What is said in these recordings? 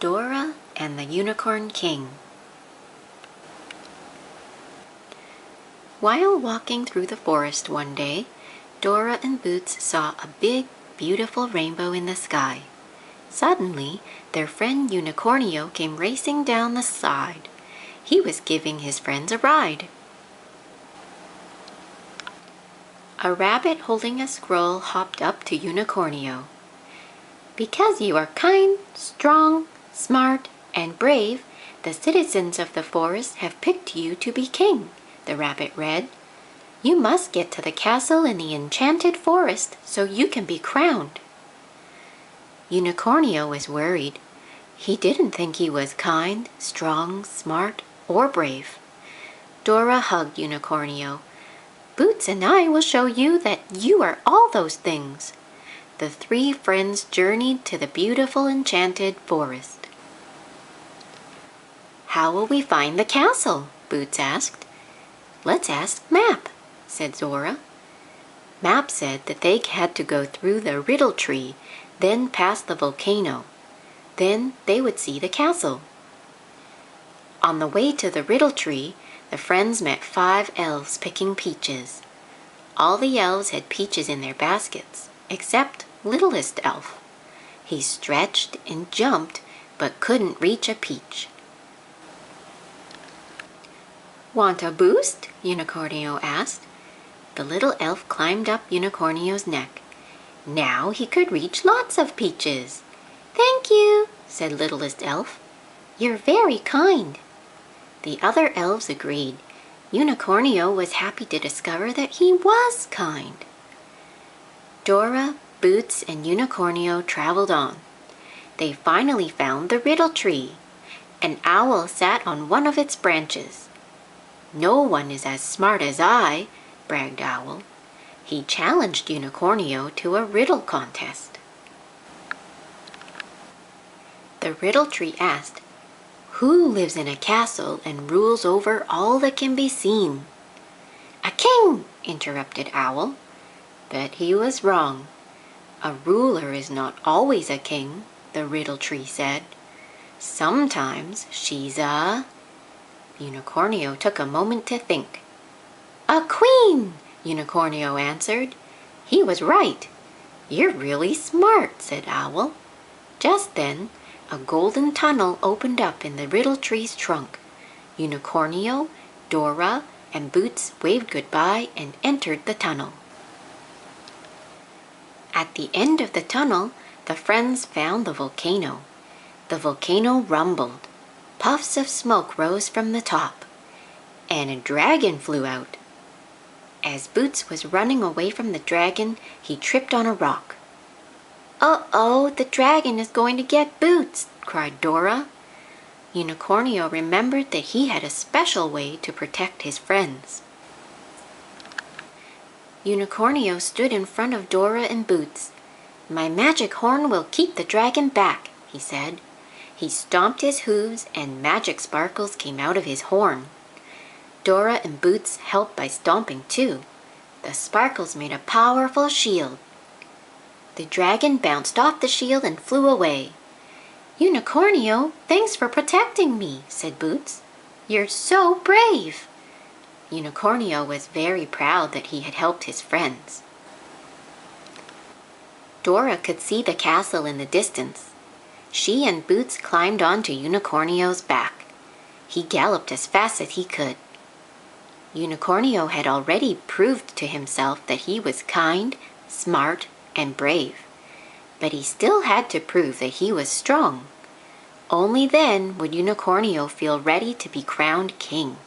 Dora and the Unicorn King. While walking through the forest one day, Dora and Boots saw a big, beautiful rainbow in the sky. Suddenly, their friend Unicornio came racing down the side. He was giving his friends a ride. A rabbit holding a scroll hopped up to Unicornio. "Because you are kind, strong, smart, and brave, the citizens of the forest have picked you to be king," the rabbit read. "You must get to the castle in the enchanted forest so you can be crowned." Unicornio was worried. He didn't think he was kind, strong, smart, or brave. Dora hugged Unicornio. "Boots and I will show you that you are all those things." The three friends journeyed to the beautiful enchanted forest. "How will we find the castle?" Boots asked. "Let's ask Map," said Dora. Map said that they had to go through the riddle tree, then past the volcano. Then they would see the castle. On the way to the riddle tree, the friends met 5 elves picking peaches. All the elves had peaches in their baskets, except littlest elf. He stretched and jumped, but couldn't reach a peach. "Want a boost?" Unicornio asked. The little elf climbed up Unicornio's neck. Now he could reach lots of peaches. "Thank you," said littlest elf. "You're very kind." The other elves agreed. Unicornio was happy to discover that he was kind. Dora, Boots, and Unicornio traveled on. They finally found the riddle tree. An owl sat on one of its branches. "No one is as smart as I," bragged Owl. He challenged Unicornio to a riddle contest. The riddle tree asked, "Who lives in a castle and rules over all that can be seen?" "A king," interrupted Owl. But he was wrong. "A ruler is not always a king," the riddle tree said. "Sometimes she's a—" Unicornio took a moment to think. "A queen," Unicornio answered. He was right. "You're really smart," said Owl. Just then, a golden tunnel opened up in the riddle tree's trunk. Unicornio, Dora, and Boots waved goodbye and entered the tunnel. At the end of the tunnel, the friends found the volcano. The volcano rumbled. Puffs of smoke rose from the top, and a dragon flew out. As Boots was running away from the dragon, he tripped on a rock. "Uh-oh, the dragon is going to get Boots!" cried Dora. Unicornio remembered that he had a special way to protect his friends. Unicornio stood in front of Dora and Boots. "My magic horn will keep the dragon back," he said. He stomped his hooves and magic sparkles came out of his horn. Dora and Boots helped by stomping too. The sparkles made a powerful shield. The dragon bounced off the shield and flew away. "Unicornio, thanks for protecting me," said Boots. "You're so brave." Unicornio was very proud that he had helped his friends. Dora could see the castle in the distance. She and Boots climbed onto Unicornio's back. He galloped as fast as he could. Unicornio had already proved to himself that he was kind, smart, and brave. But he still had to prove that he was strong. Only then would Unicornio feel ready to be crowned king.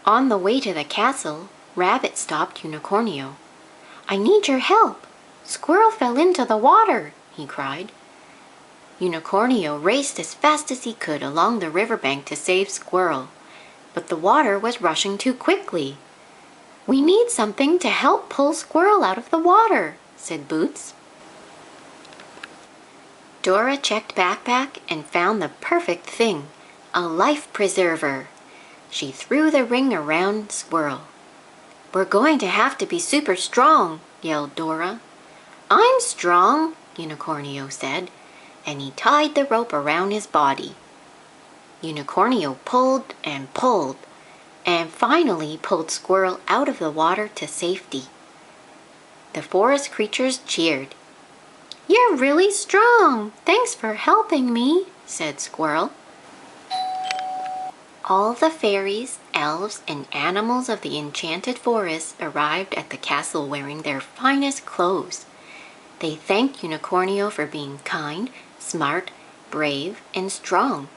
On the way to the castle, Rabbit stopped Unicornio. "I need your help. Squirrel fell into the water," he cried. Unicornio raced as fast as he could along the riverbank to save Squirrel, but the water was rushing too quickly. "We need something to help pull Squirrel out of the water," said Boots. Dora checked backpack and found the perfect thing, a life preserver. She threw the ring around Squirrel. "We're going to have to be super strong," yelled Dora. "I'm strong," Unicornio said, and he tied the rope around his body. Unicornio pulled and pulled, and finally pulled Squirrel out of the water to safety. The forest creatures cheered. "You're really strong. Thanks for helping me," said Squirrel. All the fairies, elves, and animals of the enchanted forest arrived at the castle wearing their finest clothes. They thanked Unicornio for being kind, smart, brave, and strong.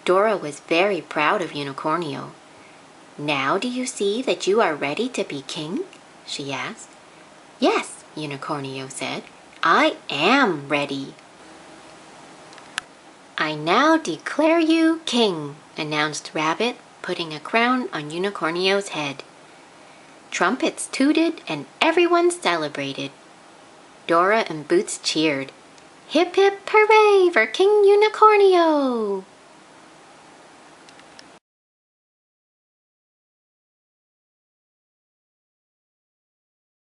Dora was very proud of Unicornio. "Now do you see that you are ready to be king?" she asked. "Yes," Unicornio said, "I am ready." "I now declare you king," announced Rabbit, putting a crown on Unicornio's head. Trumpets tooted and everyone celebrated. Dora and Boots cheered. "Hip hip hooray for King Unicornio!"